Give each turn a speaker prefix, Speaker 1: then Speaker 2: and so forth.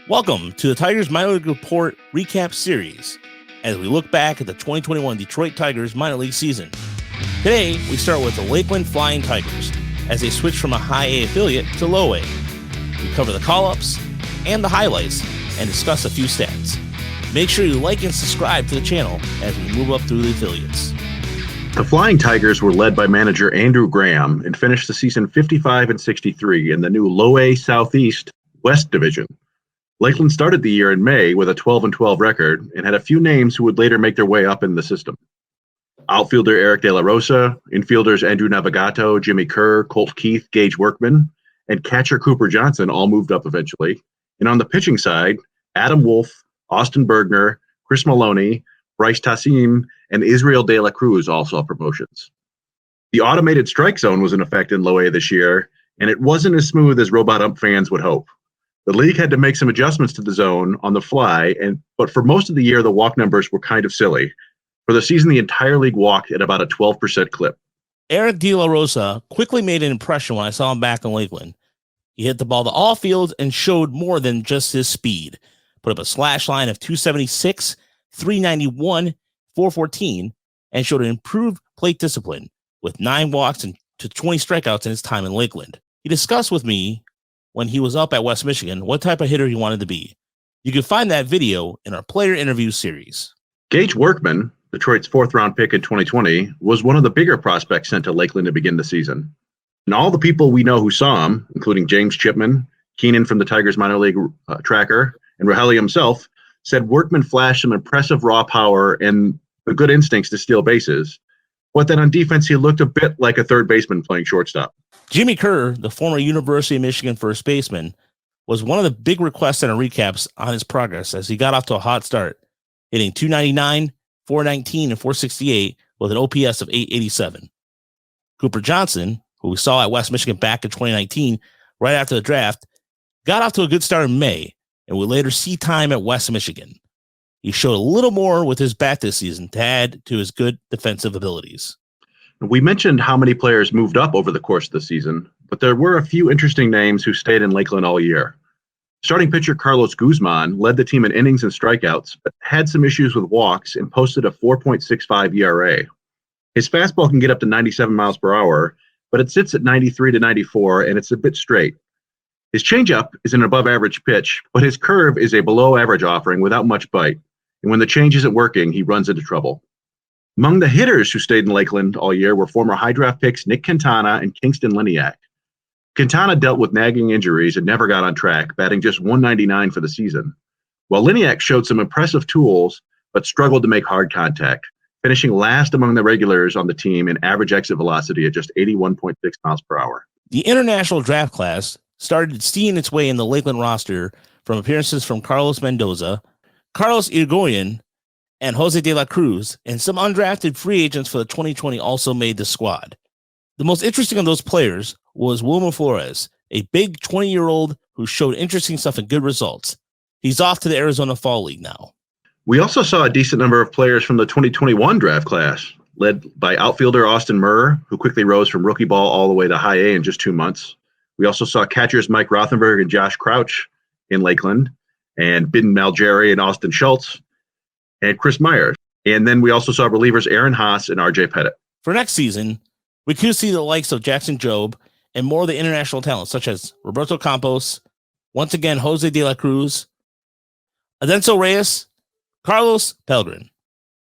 Speaker 1: Welcome to the Tigers Minor League Report Recap Series as we look back at the 2021 Detroit Tigers minor league season. Today, we start with the Lakeland Flying Tigers as they switch from a high A affiliate to low A. We cover the call-ups and the highlights and discuss a few stats. Make sure you like and subscribe to the channel as we move up through the affiliates.
Speaker 2: The Flying Tigers were led by manager Andrew Graham and finished the season 55-63 in the new Low A Southeast West Division. Lakeland started the year in May with a 12-12 record and had a few names who would later make their way up in the system. Outfielder Eric De La Rosa, infielders Andrew Navigato, Jimmy Kerr, Colt Keith, GAGE WORKMAN, and catcher Cooper Johnson all moved up eventually. And on the pitching side, Adam Wolf, Austin Bergner, Chris Maloney, Bryce Tassim, and Israel De La Cruz all saw promotions. The automated strike zone was in effect in Low A this year, and it wasn't as smooth as Robot Ump fans would hope. The league had to make some adjustments to the zone on the fly, but for most of the year, the walk numbers were kind of silly. For the season, the entire league walked at about a 12% clip.
Speaker 1: Eric De La Rosa quickly made an impression when I saw him back in Lakeland. He hit the ball to all fields and showed more than just his speed. Put up a slash line of 276, 391, 414, and showed an improved plate discipline with 9 walks and 20 strikeouts in his time in Lakeland. He discussed with me when he was up at West Michigan what type of hitter he wanted to be. You can find that video in our player interview series.
Speaker 2: GAGE WORKMAN, Detroit's 4th-round pick in 2020, was one of the bigger prospects sent to Lakeland to begin the season. And all the people we know who saw him, including James Chipman, Keenan from the Tigers minor league tracker, and Rogelio himself, said Workman flashed some impressive raw power and the good instincts to steal bases. But then on defense, he looked a bit like a third baseman playing shortstop.
Speaker 1: Jimmy Kerr, the former University of Michigan first baseman, was one of the big requests in our recaps on his progress as he got off to a hot start, hitting 299, 419, and 468 with an OPS of 887. Cooper Johnson, who we saw at West Michigan back in 2019, right after the draft, got off to a good start in May, and would later see time at West Michigan. He showed a little more with his bat this season to add to his good defensive abilities.
Speaker 2: We mentioned how many players moved up over the course of the season, but there were a few interesting names who stayed in Lakeland all year. Starting pitcher Carlos Guzman led the team in innings and strikeouts, but had some issues with walks and posted a 4.65 ERA. His fastball can get up to 97 miles per hour, but it sits at 93 to 94, and it's a bit straight. His changeup is an above-average pitch, but his curve is a below-average offering without much bite, and when the change isn't working, he runs into trouble. Among the hitters who stayed in Lakeland all year were former high draft picks Nick Quintana and Kingston Liniak. Quintana dealt with nagging injuries and never got on track, batting just 199 for the season, while Liniak showed some impressive tools but struggled to make hard contact, finishing last among the regulars on the team in average exit velocity at just 81.6 miles per hour.
Speaker 1: The international draft class started seeing its way in the Lakeland roster from appearances from Carlos Mendoza, Carlos Irigoyen, and Jose de la Cruz, and some undrafted free agents for the 2020 also made the squad. The most interesting of those players was Wilmer Flores, a big 20-year-old who showed interesting stuff and good results. He's off to the Arizona Fall League now.
Speaker 2: We also saw a decent number of players from the 2021 draft class, led by outfielder Austin Murr, who quickly rose from rookie ball all the way to high A in just 2 months. We also saw catchers Mike Rothenberg and Josh Crouch in Lakeland, and Ben Malgeri and Austin Schultz, and Chris Myers. And then we also saw relievers Aaron Haas and RJ Pettit.
Speaker 1: For next season, we could see the likes of Jackson Jobe and more of the international talents, such as Roberto Campos, once again Jose de la Cruz, Adenso Reyes, Carlos Pelgrin.